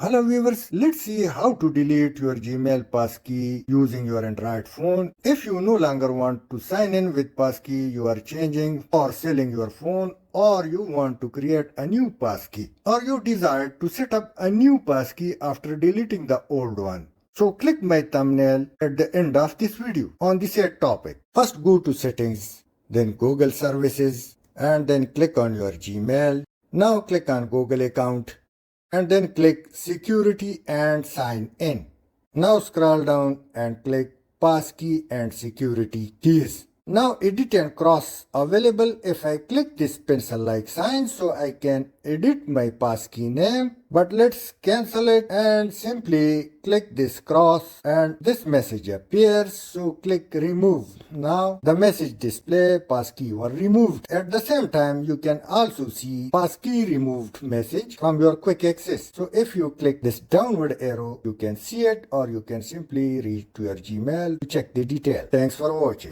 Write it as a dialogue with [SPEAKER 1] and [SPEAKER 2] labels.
[SPEAKER 1] Hello viewers, let's see how to delete your Gmail passkey using your Android phone. If you no longer want to sign in with passkey you are changing or selling your phone, or you want to create a new passkey, or you desire to set up a new passkey after deleting the old one. So click my thumbnail at the end of this video on the said topic. First go to settings, then Google services, and then click on your Gmail. Now click on Google account and then click security and sign in. Now scroll down and click passkey and security keys. Now edit and cross available. If I click this pencil like sign, so I can edit my passkey name, but let's cancel it and simply click this cross and this message appears, so click remove. Now the message display passkey were removed. At the same time you can also see passkey removed message from your quick access. So if you click this downward arrow you can see it, or you can simply reach to your Gmail to check the detail. Thanks for watching.